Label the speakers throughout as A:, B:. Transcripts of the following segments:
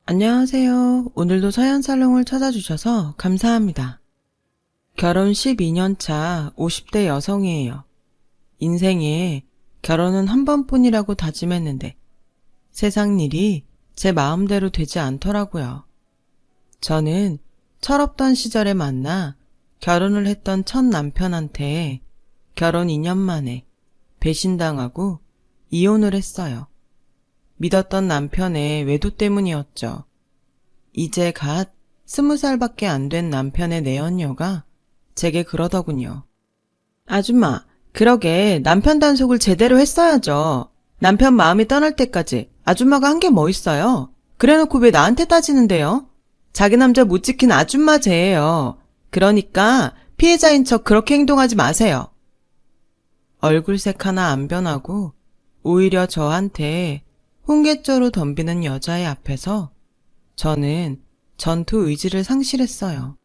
A: 안녕하세요. 오늘도 서연살롱을 찾아주셔서 감사합니다. 결혼 12년 차 50대 여성이에요. 인생에 결혼은 한 번뿐이라고 다짐했는데 세상 일이 제 마음대로 되지 않더라고요. 저는 철없던 시절에 만나 결혼을 했던 첫 남편한테 결혼 2년 만에 배신당하고 이혼을 했어요. 믿었던 남편의 외도 때문이었죠. 이제 갓 20살밖에 안 된 남편의 내연녀가 제게 그러더군요. 아줌마, 그러게 남편 단속을 제대로 했어야죠. 남편 마음이 떠날 때까지 아줌마가 한 게 뭐 있어요? 그래놓고 왜 나한테 따지는데요? 자기 남자 못 지킨 아줌마 죄예요. 그러니까 피해자인 척 그렇게 행동하지 마세요. 얼굴색 하나 안 변하고 오히려 저한테 홍게쪼로 덤비는 여자의 앞에서 저는 전투 의지를 상실했어요.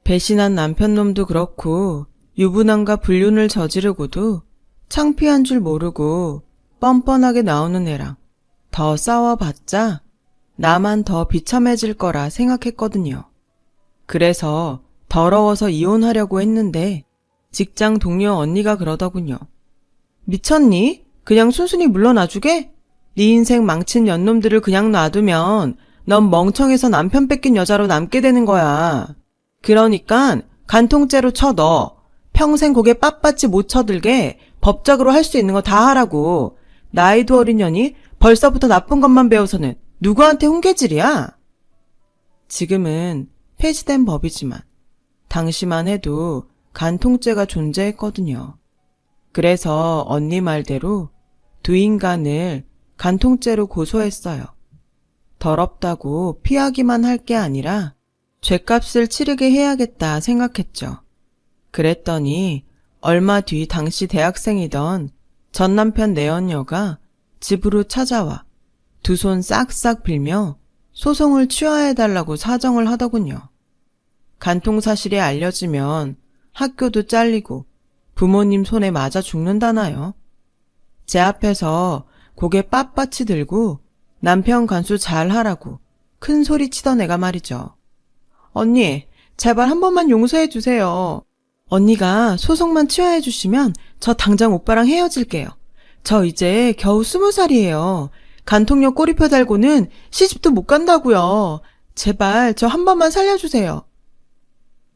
A: 배신한 남편놈도 그렇고 유부남과 불륜을 저지르고도 창피한 줄 모르고 뻔뻔하게 나오는 애랑 더 싸워봤자 나만 더 비참해질 거라 생각했거든요. 그래서 더러워서 이혼하려고 했는데 직장 동료 언니가 그러더군요. 미쳤니? 그냥 순순히 물러나주게? 네 인생 망친 연놈들을 그냥 놔두면 넌 멍청해서 남편 뺏긴 여자로 남게 되는 거야. 그러니까 간통죄로 쳐 넣어. 평생 고개 빳빳이 못 쳐들게 법적으로 할 수 있는 거 다 하라고. 나이도 어린 년이 벌써부터 나쁜 것만 배워서는 누구한테 훈계질이야? 지금은 폐지된 법이지만 당시만 해도 간통죄가 존재했거든요. 그래서 언니 말대로 두 인간을 간통죄로 고소했어요. 더럽다고 피하기만 할 게 아니라 죗값을 치르게 해야겠다 생각했죠. 그랬더니 얼마 뒤 당시 대학생이던 전 남편 내연녀가 집으로 찾아와 두 손 싹싹 빌며 소송을 취하해달라고 사정을 하더군요. 간통 사실이 알려지면 학교도 잘리고 부모님 손에 맞아 죽는다나요. 제 앞에서 고개 빳빳이 들고 남편 간수 잘하라고 큰 소리 치던 애가 말이죠. 언니, 제발 한 번만 용서해 주세요. 언니가 소송만 취하해 주시면 저 당장 오빠랑 헤어질게요. 저 이제 겨우 20살이에요. 간통령 꼬리표 달고는 시집도 못 간다고요. 제발 저 한 번만 살려주세요.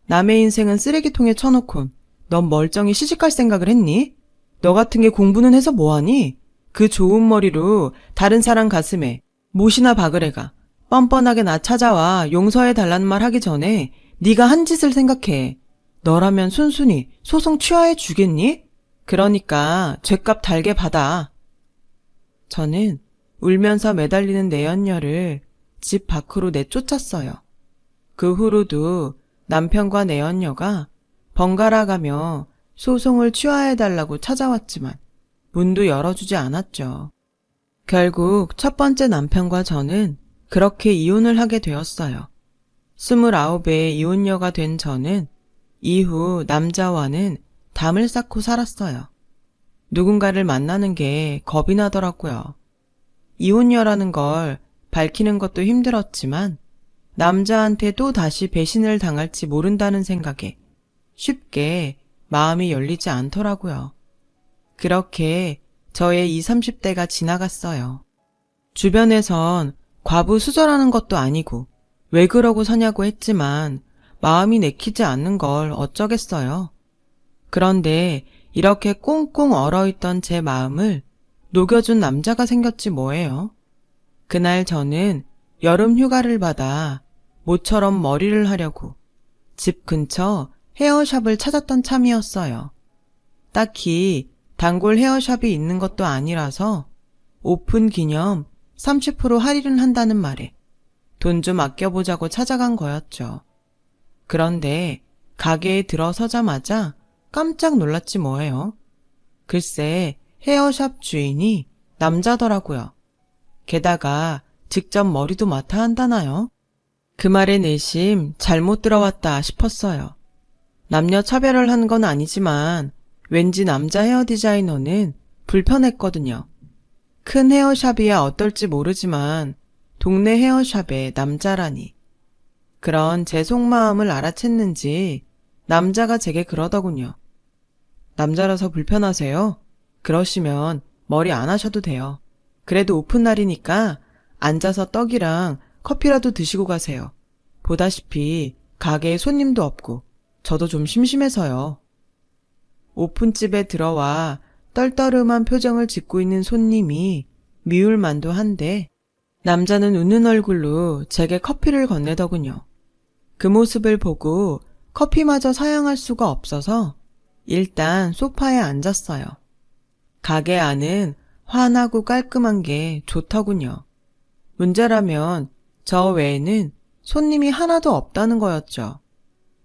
A: 남의 인생은 쓰레기통에 쳐놓곤 넌 멀쩡히 시집갈 생각을 했니? 너 같은 게 공부는 해서 뭐하니? 그 좋은 머리로 다른 사람 가슴에 못이나 박으래가 뻔뻔하게 나 찾아와 용서해달라는 말 하기 전에 네가 한 짓을 생각해. 너라면 순순히 소송 취하해 주겠니? 그러니까 죗값 달게 받아. 저는 울면서 매달리는 내연녀를 집 밖으로 내쫓았어요. 그 후로도 남편과 내연녀가 번갈아 가며 소송을 취하해달라고 찾아왔지만 문도 열어주지 않았죠. 결국 첫 번째 남편과 저는 그렇게 이혼을 하게 되었어요. 29에 이혼녀가 된 저는 이후 남자와는 담을 쌓고 살았어요. 누군가를 만나는 게 겁이 나더라고요. 이혼녀라는 걸 밝히는 것도 힘들었지만 남자한테 또 다시 배신을 당할지 모른다는 생각에 쉽게 마음이 열리지 않더라고요. 그렇게 저의 20, 30대가 지나갔어요. 주변에선 과부 수절하는 것도 아니고 왜 그러고 서냐고 했지만 마음이 내키지 않는 걸 어쩌겠어요. 그런데 이렇게 꽁꽁 얼어있던 제 마음을 녹여준 남자가 생겼지 뭐예요. 그날 저는 여름 휴가를 받아 모처럼 머리를 하려고 집 근처 헤어샵을 찾았던 참이었어요. 딱히 단골 헤어샵이 있는 것도 아니라서 오픈 기념 30% 할인을 한다는 말에 돈 좀 아껴보자고 찾아간 거였죠. 그런데 가게에 들어서자마자 깜짝 놀랐지 뭐예요. 글쎄 헤어샵 주인이 남자더라고요. 게다가 직접 머리도 맡아 한다나요? 그 말에 내심 잘못 들어왔다 싶었어요. 남녀 차별을 한 건 아니지만 왠지 남자 헤어 디자이너는 불편했거든요. 큰 헤어샵이야 어떨지 모르지만 동네 헤어샵의 남자라니. 그런 제 속마음을 알아챘는지 남자가 제게 그러더군요. 남자라서 불편하세요? 그러시면 머리 안 하셔도 돼요. 그래도 오픈 날이니까 앉아서 떡이랑 커피라도 드시고 가세요. 보다시피 가게에 손님도 없고 저도 좀 심심해서요. 오픈집에 들어와 떨떠름한 표정을 짓고 있는 손님이 미울만도 한데 남자는 웃는 얼굴로 제게 커피를 건네더군요. 그 모습을 보고 커피마저 사양할 수가 없어서 일단 소파에 앉았어요. 가게 안은 환하고 깔끔한 게 좋더군요. 문제라면 저 외에는 손님이 하나도 없다는 거였죠.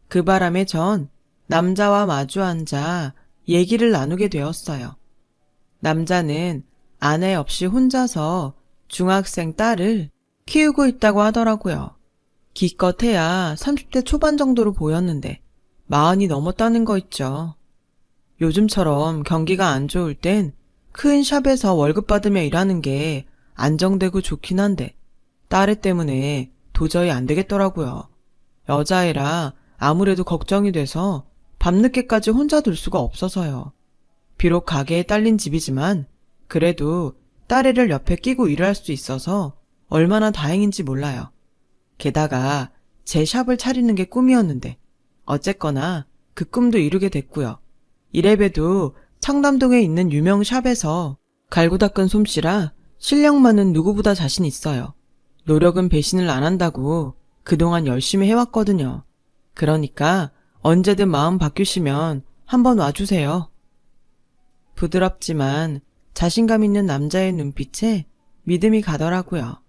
A: 그 바람에 전 남자와 마주 앉아 얘기를 나누게 되었어요. 남자는 아내 없이 혼자서 중학생 딸을 키우고 있다고 하더라고요. 기껏해야 30대 초반 정도로 보였는데 40이 넘었다는 거 있죠. 요즘처럼 경기가 안 좋을 땐 큰 샵에서 월급 받으며 일하는 게 안정되고 좋긴 한데 딸애 때문에 도저히 안 되겠더라고요. 여자애라 아무래도 걱정이 돼서 밤늦게까지 혼자 둘 수가 없어서요. 비록 가게에 딸린 집이지만 그래도 딸애를 옆에 끼고 일을 할 수 있어서 얼마나 다행인지 몰라요. 게다가 제 샵을 차리는 게 꿈이었는데 어쨌거나 그 꿈도 이루게 됐고요. 이래봬도 청담동에 있는 유명 샵에서 갈고 닦은 솜씨라 실력만은 누구보다 자신 있어요. 노력은 배신을 안 한다고 그동안 열심히 해왔거든요. 그러니까 언제든 마음 바뀌시면 한번 와주세요. 부드럽지만 자신감 있는 남자의 눈빛에 믿음이 가더라고요.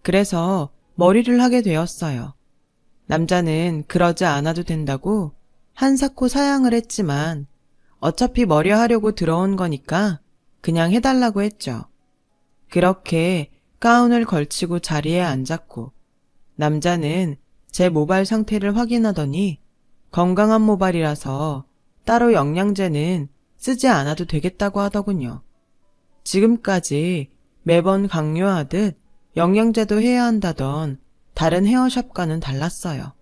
A: 그래서 머리를 하게 되었어요. 남자는 그러지 않아도 된다고 한사코 사양을 했지만 어차피 머리 하려고 들어온 거니까 그냥 해달라고 했죠. 그렇게 가운을 걸치고 자리에 앉았고 남자는 제 모발 상태를 확인하더니 건강한 모발이라서 따로 영양제는 쓰지 않아도 되겠다고 하더군요. 지금까지 매번 강요하듯 영양제도 해야 한다던 다른 헤어샵과는 달랐어요.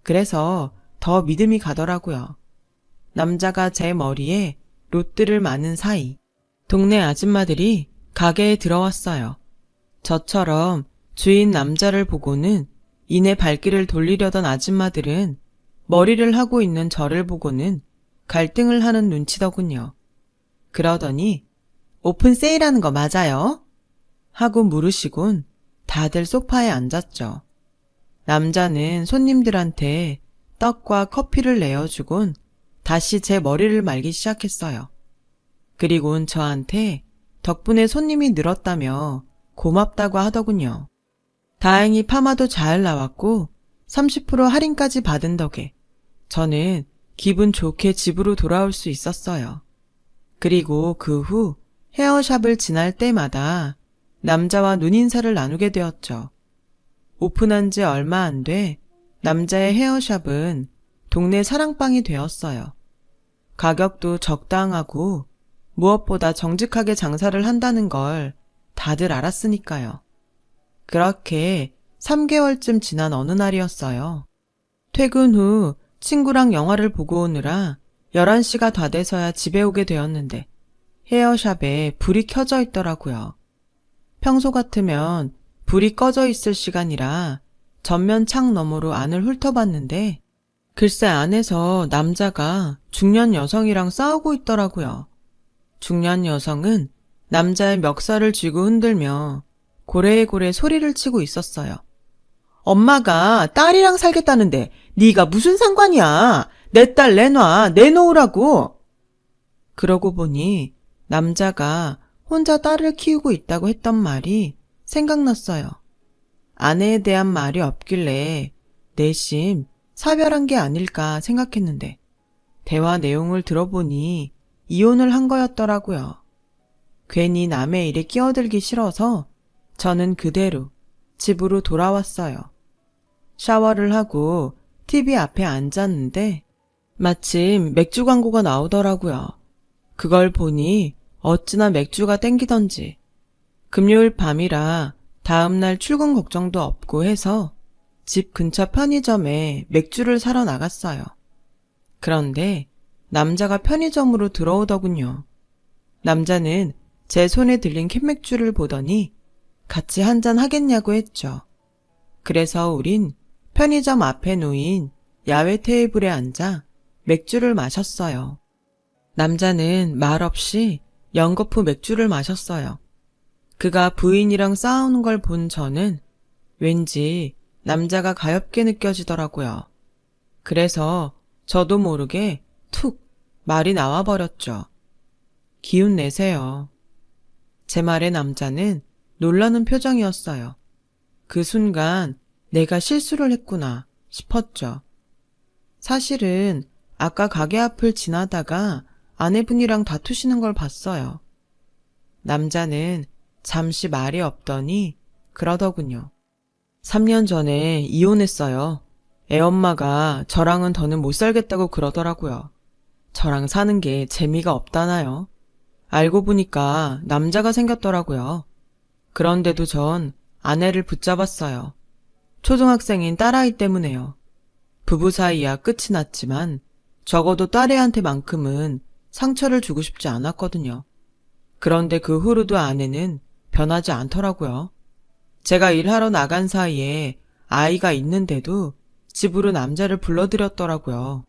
A: 그래서 더 믿음이 가더라고요. 남자가 제 머리에 롯들을 마는 사이 동네 아줌마들이 가게에 들어왔어요. 저처럼 주인 남자를 보고는 이내 발길을 돌리려던 아줌마들은 머리를 하고 있는 저를 보고는 갈등을 하는 눈치더군요. 그러더니 오픈 세일하는 거 맞아요? 하고 물으시곤 다들 소파에 앉았죠. 남자는 손님들한테 떡과 커피를 내어주곤 다시 제 머리를 말기 시작했어요. 그리곤 저한테 덕분에 손님이 늘었다며 고맙다고 하더군요. 다행히 파마도 잘 나왔고 30% 할인까지 받은 덕에 저는 기분 좋게 집으로 돌아올 수 있었어요. 그리고 그 후 헤어샵을 지날 때마다 남자와 눈인사를 나누게 되었죠. 오픈한 지 얼마 안 돼 남자의 헤어샵은 동네 사랑방이 되었어요. 가격도 적당하고 무엇보다 정직하게 장사를 한다는 걸 다들 알았으니까요. 그렇게 3개월쯤 지난 어느 날이었어요. 퇴근 후 친구랑 영화를 보고 오느라 11시가 다 돼서야 집에 오게 되었는데 헤어샵에 불이 켜져 있더라고요. 평소 같으면 불이 꺼져 있을 시간이라 전면 창 너머로 안을 훑어봤는데 글쎄 안에서 남자가 중년 여성이랑 싸우고 있더라고요. 중년 여성은 남자의 멱살을 쥐고 흔들며 고래고래 소리를 치고 있었어요. 엄마가 딸이랑 살겠다는데 네가 무슨 상관이야. 내 딸 내놔. 내놓으라고. 그러고 보니 남자가 혼자 딸을 키우고 있다고 했던 말이 생각났어요. 아내에 대한 말이 없길래 내심 사별한 게 아닐까 생각했는데 대화 내용을 들어보니 이혼을 한 거였더라고요. 괜히 남의 일에 끼어들기 싫어서 저는 그대로 집으로 돌아왔어요. 샤워를 하고 TV 앞에 앉았는데 마침 맥주 광고가 나오더라고요. 그걸 보니 어찌나 맥주가 땡기던지 금요일 밤이라 다음날 출근 걱정도 없고 해서 집 근처 편의점에 맥주를 사러 나갔어요. 그런데 남자가 편의점으로 들어오더군요. 남자는 제 손에 들린 캔맥주를 보더니 같이 한잔 하겠냐고 했죠. 그래서 우린 편의점 앞에 놓인 야외 테이블에 앉아 맥주를 마셨어요. 남자는 말없이 연거푸 맥주를 마셨어요. 그가 부인이랑 싸우는 걸 본 저는 왠지 남자가 가엾게 느껴지더라고요. 그래서 저도 모르게 툭 말이 나와버렸죠. 기운 내세요. 제 말에 남자는 놀라는 표정이었어요. 그 순간 내가 실수를 했구나 싶었죠. 사실은 아까 가게 앞을 지나다가 아내분이랑 다투시는 걸 봤어요. 남자는 잠시 말이 없더니 그러더군요. 3년 전에 이혼했어요. 애엄마가 저랑은 더는 못 살겠다고 그러더라고요. 저랑 사는 게 재미가 없다나요? 알고 보니까 남자가 생겼더라고요. 그런데도 전 아내를 붙잡았어요. 초등학생인 딸아이 때문에요. 부부 사이야 끝이 났지만 적어도 딸애한테만큼은 상처를 주고 싶지 않았거든요. 그런데 그 후로도 아내는 변하지 않더라고요. 제가 일하러 나간 사이에 아이가 있는데도 집으로 남자를 불러들였더라고요.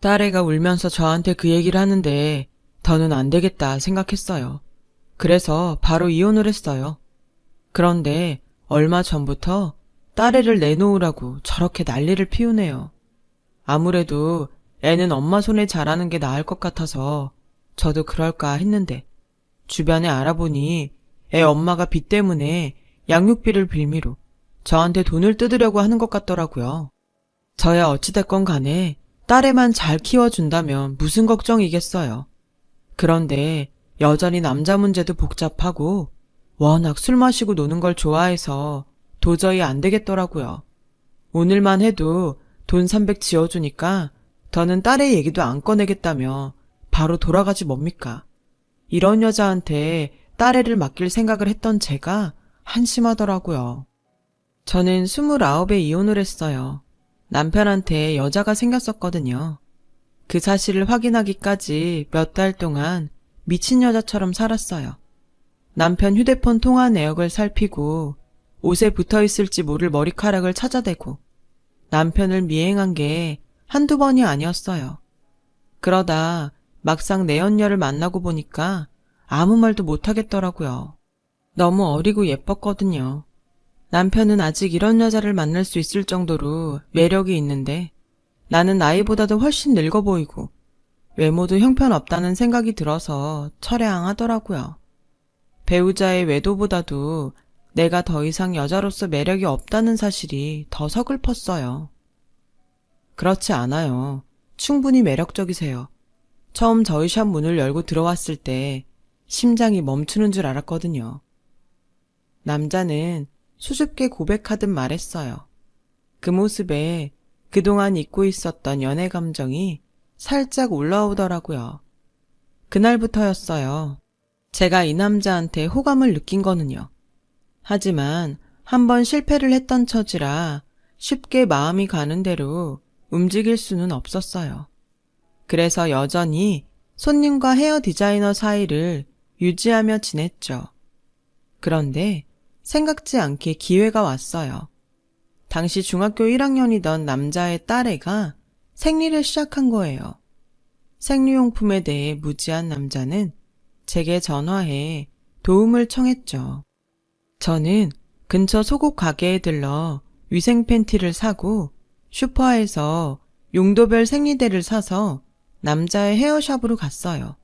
A: 딸애가 울면서 저한테 그 얘기를 하는데 더는 안 되겠다 생각했어요. 그래서 바로 이혼을 했어요. 그런데 얼마 전부터 딸애를 내놓으라고 저렇게 난리를 피우네요. 아무래도 애는 엄마 손에 자라는 게 나을 것 같아서 저도 그럴까 했는데 주변에 알아보니 애 엄마가 빚 때문에 양육비를 빌미로 저한테 돈을 뜯으려고 하는 것 같더라고요. 저야 어찌됐건 간에 딸애만 잘 키워준다면 무슨 걱정이겠어요. 그런데 여전히 남자 문제도 복잡하고 워낙 술 마시고 노는 걸 좋아해서 도저히 안 되겠더라고요. 오늘만 해도 돈 300 지어주니까 더는 딸의 얘기도 안 꺼내겠다며 바로 돌아가지 뭡니까. 이런 여자한테 딸애를 맡길 생각을 했던 제가 한심하더라고요. 저는 29에 이혼을 했어요. 남편한테 여자가 생겼었거든요. 그 사실을 확인하기까지 몇 달 동안 미친 여자처럼 살았어요. 남편 휴대폰 통화 내역을 살피고 옷에 붙어있을지 모를 머리카락을 찾아대고 남편을 미행한 게 한두 번이 아니었어요. 그러다 막상 내연녀를 만나고 보니까 아무 말도 못하겠더라고요. 너무 어리고 예뻤거든요. 남편은 아직 이런 여자를 만날 수 있을 정도로 매력이 있는데 나는 나이보다도 훨씬 늙어 보이고 외모도 형편없다는 생각이 들어서 철회항하더라고요. 배우자의 외도보다도 내가 더 이상 여자로서 매력이 없다는 사실이 더 서글펐어요. 그렇지 않아요. 충분히 매력적이세요. 처음 저희 샵 문을 열고 들어왔을 때 심장이 멈추는 줄 알았거든요. 남자는 수줍게 고백하듯 말했어요. 그 모습에 그동안 잊고 있었던 연애 감정이 살짝 올라오더라고요. 그날부터였어요. 제가 이 남자한테 호감을 느낀 거는요. 하지만 한번 실패를 했던 처지라 쉽게 마음이 가는 대로 움직일 수는 없었어요. 그래서 여전히 손님과 헤어 디자이너 사이를 유지하며 지냈죠. 그런데 생각지 않게 기회가 왔어요. 당시 중학교 1학년이던 남자의 딸애가 생리를 시작한 거예요. 생리용품에 대해 무지한 남자는 제게 전화해 도움을 청했죠. 저는 근처 속옷 가게에 들러 위생 팬티를 사고 슈퍼에서 용도별 생리대를 사서 남자의 헤어샵으로 갔어요.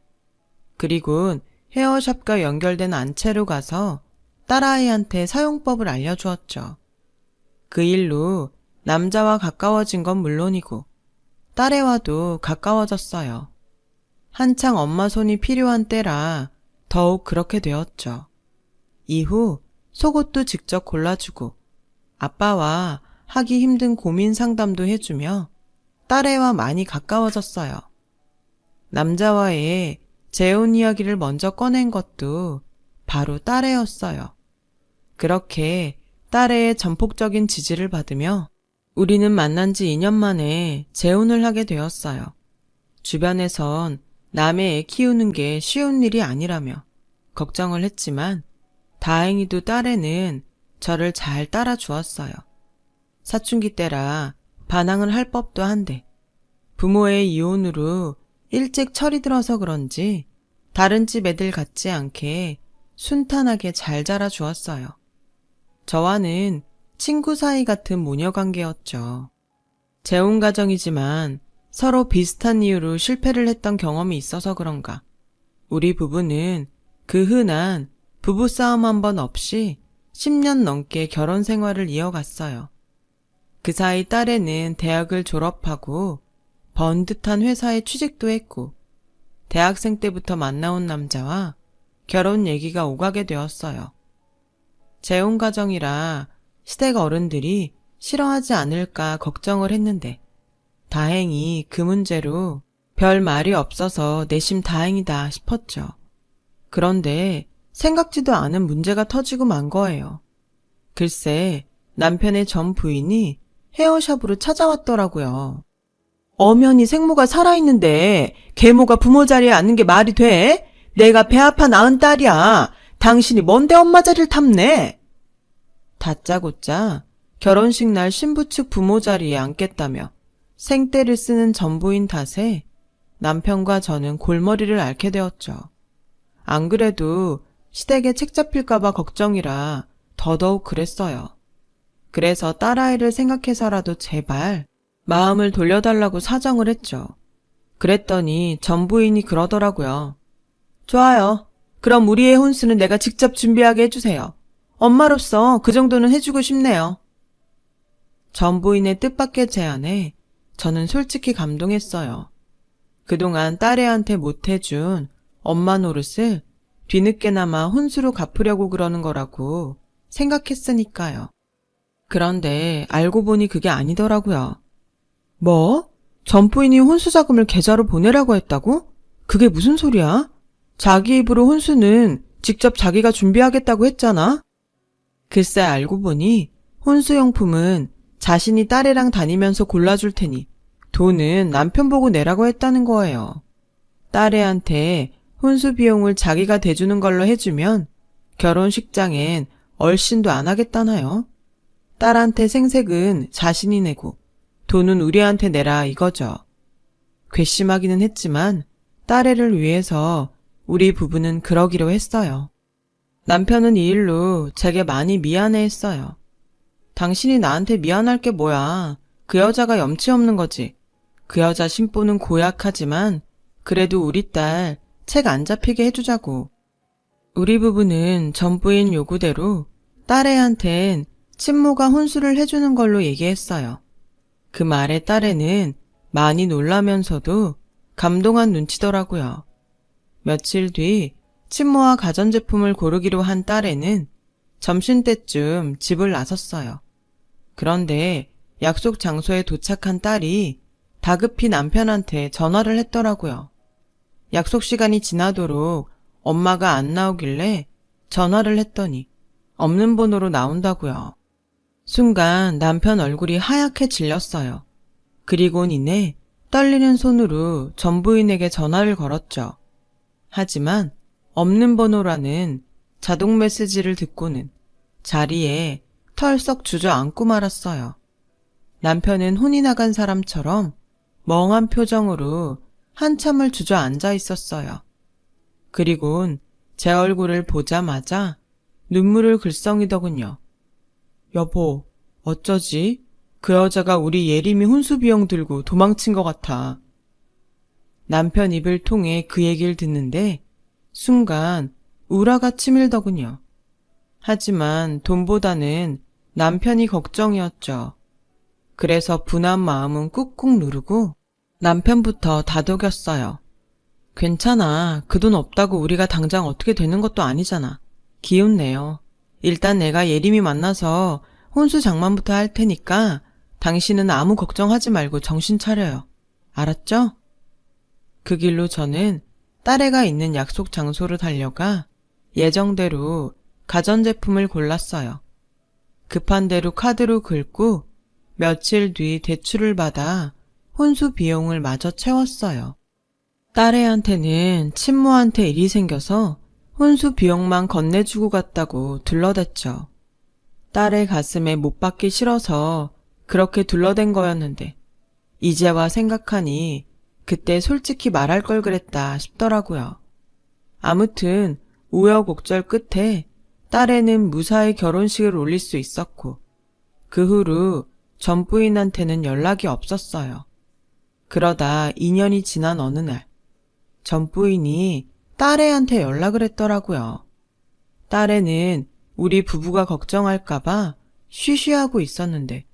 A: 그리곤 헤어샵과 연결된 안채로 가서 딸아이한테 사용법을 알려주었죠. 그 일로 남자와 가까워진 건 물론이고 딸애와도 가까워졌어요. 한창 엄마 손이 필요한 때라 더욱 그렇게 되었죠. 이후 속옷도 직접 골라주고 아빠와 하기 힘든 고민 상담도 해주며 딸애와 많이 가까워졌어요. 남자와의 재혼 이야기를 먼저 꺼낸 것도 바로 딸애였어요. 그렇게 딸의 전폭적인 지지를 받으며 우리는 만난 지 2년 만에 재혼을 하게 되었어요. 주변에선 남의 애 키우는 게 쉬운 일이 아니라며 걱정을 했지만 다행히도 딸애는 저를 잘 따라주었어요. 사춘기 때라 반항을 할 법도 한데 부모의 이혼으로 일찍 철이 들어서 그런지 다른 집 애들 같지 않게 순탄하게 잘 자라주었어요. 저와는 친구 사이 같은 모녀 관계였죠. 재혼 가정이지만 서로 비슷한 이유로 실패를 했던 경험이 있어서 그런가 우리 부부는 그 흔한 부부싸움 한 번 없이 10년 넘게 결혼 생활을 이어갔어요. 그 사이 딸애는 대학을 졸업하고 번듯한 회사에 취직도 했고 대학생 때부터 만나온 남자와 결혼 얘기가 오가게 되었어요. 재혼 가정이라 시댁 어른들이 싫어하지 않을까 걱정을 했는데 다행히 그 문제로 별 말이 없어서 내심 다행이다 싶었죠. 그런데 생각지도 않은 문제가 터지고 만 거예요. 글쎄 남편의 전 부인이 헤어샵으로 찾아왔더라고요. 엄연히 생모가 살아있는데 계모가 부모 자리에 앉는 게 말이 돼? 내가 배 아파 낳은 딸이야. 당신이 뭔데 엄마 자리를 탐내? 다짜고짜 결혼식 날 신부 측 부모 자리에 앉겠다며 생떼를 쓰는 전부인 탓에 남편과 저는 골머리를 앓게 되었죠. 안 그래도 시댁에 책 잡힐까봐 걱정이라 더더욱 그랬어요. 그래서 딸아이를 생각해서라도 제발 마음을 돌려달라고 사정을 했죠. 그랬더니 전부인이 그러더라고요. 좋아요. 그럼 우리의 혼수는 내가 직접 준비하게 해주세요. 엄마로서 그 정도는 해주고 싶네요. 전부인의 뜻밖의 제안에 저는 솔직히 감동했어요. 그동안 딸애한테 못해준 엄마 노릇을 뒤늦게나마 혼수로 갚으려고 그러는 거라고 생각했으니까요. 그런데 알고 보니 그게 아니더라고요. 뭐? 전부인이 혼수 자금을 계좌로 보내라고 했다고? 그게 무슨 소리야? 자기 입으로 혼수는 직접 자기가 준비하겠다고 했잖아? 글쎄 알고 보니 혼수용품은 자신이 딸애랑 다니면서 골라줄 테니 돈은 남편 보고 내라고 했다는 거예요. 딸애한테 혼수 비용을 자기가 대주는 걸로 해주면 결혼식장엔 얼씬도 안 하겠다나요? 딸한테 생색은 자신이 내고 돈은 우리한테 내라 이거죠. 괘씸하기는 했지만 딸애를 위해서 우리 부부는 그러기로 했어요. 남편은 이 일로 제게 많이 미안해했어요. 당신이 나한테 미안할 게 뭐야. 그 여자가 염치 없는 거지. 그 여자 심보는 고약하지만 그래도 우리 딸 책 안 잡히게 해주자고. 우리 부부는 전부인 요구대로 딸애한텐 친모가 혼수를 해주는 걸로 얘기했어요. 그 말에 딸애는 많이 놀라면서도 감동한 눈치더라고요. 며칠 뒤 친모와 가전제품을 고르기로 한 딸애는 점심때쯤 집을 나섰어요. 그런데 약속 장소에 도착한 딸이 다급히 남편한테 전화를 했더라고요. 약속 시간이 지나도록 엄마가 안 나오길래 전화를 했더니 없는 번호로 나온다고요. 순간 남편 얼굴이 하얗게 질렸어요. 그리곤 이내 떨리는 손으로 전부인에게 전화를 걸었죠. 하지만 없는 번호라는 자동 메시지를 듣고는 자리에 털썩 주저앉고 말았어요. 남편은 혼이 나간 사람처럼 멍한 표정으로 한참을 주저앉아 있었어요. 그리곤 제 얼굴을 보자마자 눈물을 글썽이더군요. 여보, 어쩌지? 그 여자가 우리 예림이 혼수 비용 들고 도망친 것 같아. 남편 입을 통해 그 얘기를 듣는데 순간 우라가 치밀더군요. 하지만 돈보다는 남편이 걱정이었죠. 그래서 분한 마음은 꾹꾹 누르고 남편부터 다독였어요. 괜찮아. 그 돈 없다고 우리가 당장 어떻게 되는 것도 아니잖아. 기운 내요. 일단 내가 예림이 만나서 혼수 장만부터 할 테니까 당신은 아무 걱정하지 말고 정신 차려요. 알았죠? 그 길로 저는 딸애가 있는 약속 장소로 달려가 예정대로 가전제품을 골랐어요. 급한 대로 카드로 긁고 며칠 뒤 대출을 받아 혼수 비용을 마저 채웠어요. 딸애한테는 친모한테 일이 생겨서 혼수 비용만 건네주고 갔다고 둘러댔죠. 딸의 가슴에 못 박기 싫어서 그렇게 둘러댄 거였는데 이제와 생각하니 그때 솔직히 말할 걸 그랬다 싶더라고요. 아무튼 우여곡절 끝에 딸애는 무사히 결혼식을 올릴 수 있었고 그 후로 전 부인한테는 연락이 없었어요. 그러다 2년이 지난 어느 날 전 부인이 딸애한테 연락을 했더라고요. 딸애는 우리 부부가 걱정할까봐 쉬쉬하고 있었는데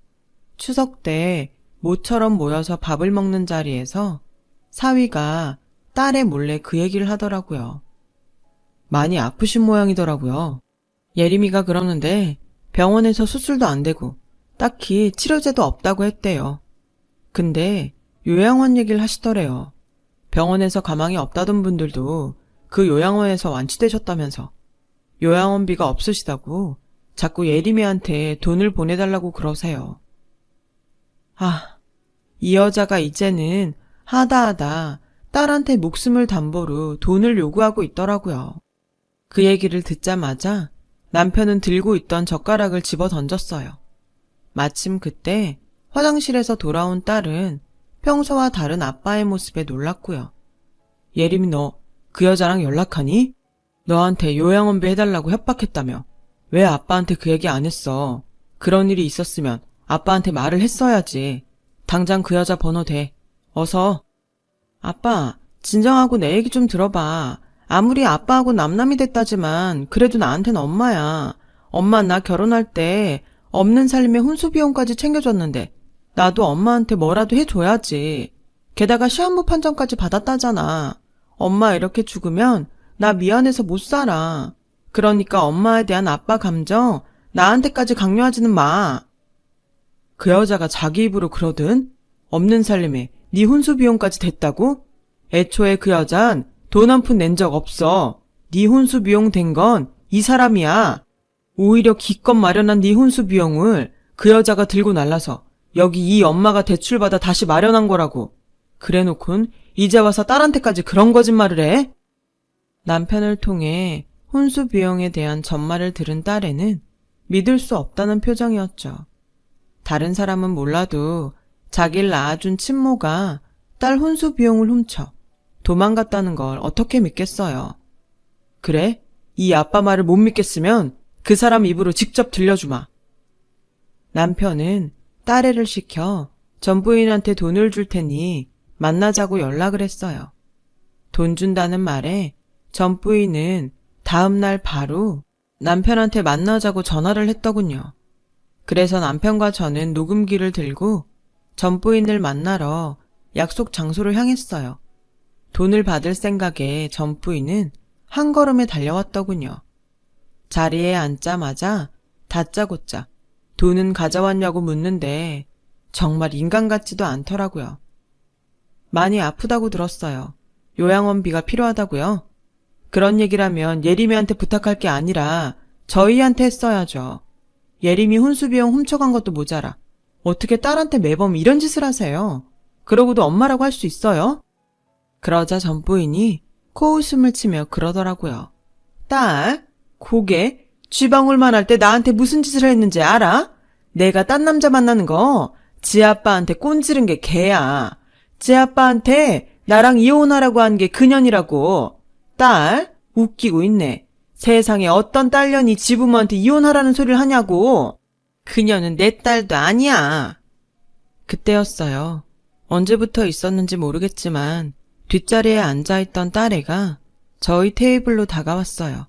A: 추석 때 모처럼 모여서 밥을 먹는 자리에서 사위가 딸애 몰래 그 얘기를 하더라고요. 많이 아프신 모양이더라고요. 예림이가 그러는데 병원에서 수술도 안 되고 딱히 치료제도 없다고 했대요. 근데 요양원 얘기를 하시더래요. 병원에서 가망이 없다던 분들도 그 요양원에서 완치되셨다면서 요양원비가 없으시다고 자꾸 예림이한테 돈을 보내달라고 그러세요. 이 여자가 이제는 하다하다 딸한테 목숨을 담보로 돈을 요구하고 있더라고요. 그 얘기를 듣자마자 남편은 들고 있던 젓가락을 집어 던졌어요. 마침 그때 화장실에서 돌아온 딸은 평소와 다른 아빠의 모습에 놀랐고요. 예림이 너 그 여자랑 연락하니? 너한테 요양원비 해달라고 협박했다며. 왜 아빠한테 그 얘기 안 했어? 그런 일이 있었으면 아빠한테 말을 했어야지. 당장 그 여자 번호 대. 어서. 아빠, 진정하고 내 얘기 좀 들어봐. 아무리 아빠하고 남남이 됐다지만 그래도 나한테는 엄마야. 엄마 나 결혼할 때 없는 살림에 혼수 비용까지 챙겨줬는데 나도 엄마한테 뭐라도 해줘야지. 게다가 시한부 판정까지 받았다잖아. 엄마 이렇게 죽으면 나 미안해서 못 살아. 그러니까 엄마에 대한 아빠 감정 나한테까지 강요하지는 마. 그 여자가 자기 입으로 그러든 없는 살림에 네 혼수 비용까지 댔다고? 애초에 그 여잔 돈 한 푼 낸 적 없어. 네 혼수 비용 된 건 이 사람이야. 오히려 기껏 마련한 네 혼수 비용을 그 여자가 들고 날라서 여기 이 엄마가 대출받아 다시 마련한 거라고. 그래놓곤 이제 와서 딸한테까지 그런 거짓말을 해? 남편을 통해 혼수 비용에 대한 전말을 들은 딸애는 믿을 수 없다는 표정이었죠. 다른 사람은 몰라도 자기를 낳아준 친모가 딸 혼수 비용을 훔쳐 도망갔다는 걸 어떻게 믿겠어요. 그래? 이 아빠 말을 못 믿겠으면 그 사람 입으로 직접 들려주마. 남편은 딸애를 시켜 전 부인한테 돈을 줄 테니 만나자고 연락을 했어요. 돈 준다는 말에 전 부인은 다음날 바로 남편한테 만나자고 전화를 했더군요. 그래서 남편과 저는 녹음기를 들고 전 부인을 만나러 약속 장소를 향했어요. 돈을 받을 생각에 전 부인은 한 걸음에 달려왔더군요. 자리에 앉자마자 다짜고짜 돈은 가져왔냐고 묻는데 정말 인간 같지도 않더라고요. 많이 아프다고 들었어요. 요양원비가 필요하다고요? 그런 얘기라면 예림이한테 부탁할 게 아니라 저희한테 했어야죠. 예림이 혼수비용 훔쳐간 것도 모자라 어떻게 딸한테 매번 이런 짓을 하세요? 그러고도 엄마라고 할 수 있어요? 그러자 전 부인이 코웃음을 치며 그러더라고요. 딸, 고개 쥐방울만 할 때 나한테 무슨 짓을 했는지 알아? 내가 딴 남자 만나는 거 지 아빠한테 꼰지른 게 걔야. 지 아빠한테 나랑 이혼하라고 한 게 그년이라고. 딸, 웃기고 있네. 세상에 어떤 딸년이 지 부모한테 이혼하라는 소리를 하냐고. 그녀는 내 딸도 아니야. 그때였어요. 언제부터 있었는지 모르겠지만 뒷자리에 앉아있던 딸애가 저희 테이블로 다가왔어요.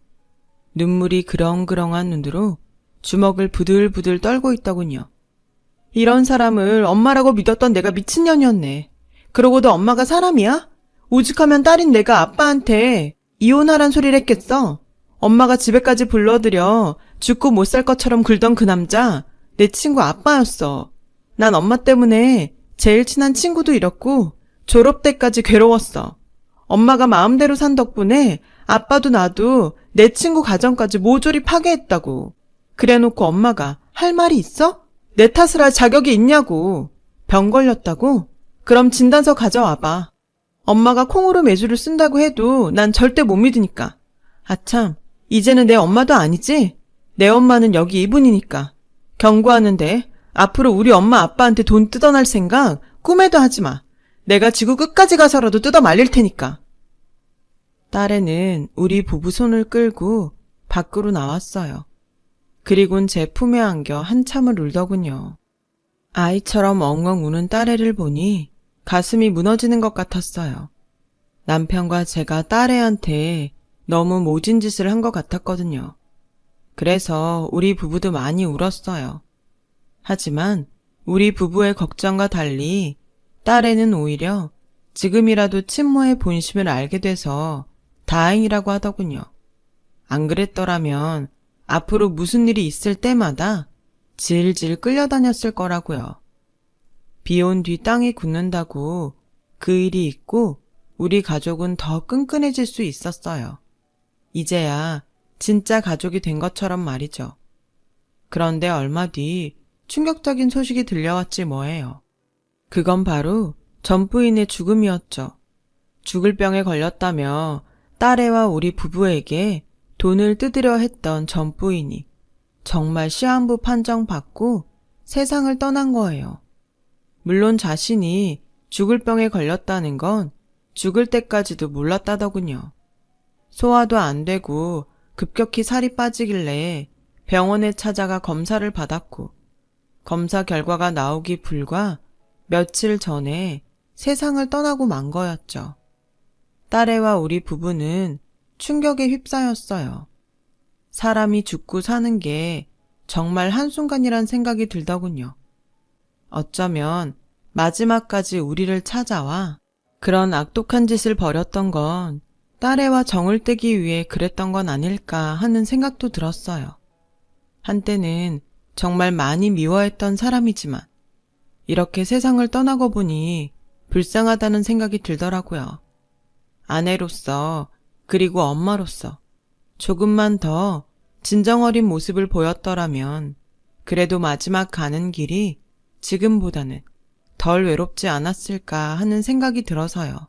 A: 눈물이 그렁그렁한 눈으로 주먹을 부들부들 떨고 있더군요. 이런 사람을 엄마라고 믿었던 내가 미친년이었네. 그러고도 엄마가 사람이야? 오죽하면 딸인 내가 아빠한테 이혼하란 소리를 했겠어. 엄마가 집에까지 불러들여 죽고 못 살 것처럼 굴던 그 남자 내 친구 아빠였어. 난 엄마 때문에 제일 친한 친구도 잃었고 졸업 때까지 괴로웠어. 엄마가 마음대로 산 덕분에 아빠도 나도 내 친구 가정까지 모조리 파괴했다고. 그래놓고 엄마가 할 말이 있어? 내 탓을 할 자격이 있냐고. 병 걸렸다고? 그럼 진단서 가져와봐. 엄마가 콩으로 매주를 쓴다고 해도 난 절대 못 믿으니까. 아참, 이제는 내 엄마도 아니지? 내 엄마는 여기 이분이니까. 경고하는데 앞으로 우리 엄마 아빠한테 돈 뜯어낼 생각 꿈에도 하지 마. 내가 지구 끝까지 가서라도 뜯어 말릴 테니까. 딸애는 우리 부부 손을 끌고 밖으로 나왔어요. 그리곤 제 품에 안겨 한참을 울더군요. 아이처럼 엉엉 우는 딸애를 보니 가슴이 무너지는 것 같았어요. 남편과 제가 딸애한테 너무 모진 짓을 한 것 같았거든요. 그래서 우리 부부도 많이 울었어요. 하지만 우리 부부의 걱정과 달리 딸애는 오히려 지금이라도 친모의 본심을 알게 돼서 다행이라고 하더군요. 안 그랬더라면 앞으로 무슨 일이 있을 때마다 질질 끌려다녔을 거라고요. 비 온 뒤 땅이 굳는다고 그 일이 있고 우리 가족은 더 끈끈해질 수 있었어요. 이제야 진짜 가족이 된 것처럼 말이죠. 그런데 얼마 뒤 충격적인 소식이 들려왔지 뭐예요. 그건 바로 전 부인의 죽음이었죠. 죽을 병에 걸렸다며 딸애와 우리 부부에게 돈을 뜯으려 했던 전 부인이 정말 시한부 판정받고 세상을 떠난 거예요. 물론 자신이 죽을 병에 걸렸다는 건 죽을 때까지도 몰랐다더군요. 소화도 안 되고 급격히 살이 빠지길래 병원에 찾아가 검사를 받았고 검사 결과가 나오기 불과 며칠 전에 세상을 떠나고 만 거였죠. 딸애와 우리 부부는 충격에 휩싸였어요. 사람이 죽고 사는 게 정말 한순간이란 생각이 들더군요. 어쩌면 마지막까지 우리를 찾아와 그런 악독한 짓을 벌였던 건 딸애와 정을 떼기 위해 그랬던 건 아닐까 하는 생각도 들었어요. 한때는 정말 많이 미워했던 사람이지만 이렇게 세상을 떠나고 보니 불쌍하다는 생각이 들더라고요. 아내로서 그리고 엄마로서 조금만 더 진정 어린 모습을 보였더라면 그래도 마지막 가는 길이 지금보다는 덜 외롭지 않았을까 하는 생각이 들어서요.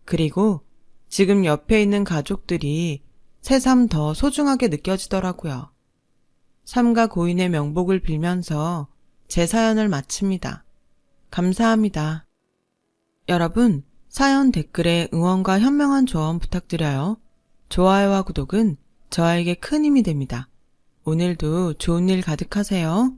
A: 그리고 지금 옆에 있는 가족들이 새삼 더 소중하게 느껴지더라고요. 삼가 고인의 명복을 빌면서 제 사연을 마칩니다. 감사합니다. 여러분, 사연 댓글에 응원과 현명한 조언 부탁드려요. 좋아요와 구독은 저에게 큰 힘이 됩니다. 오늘도 좋은 일 가득하세요.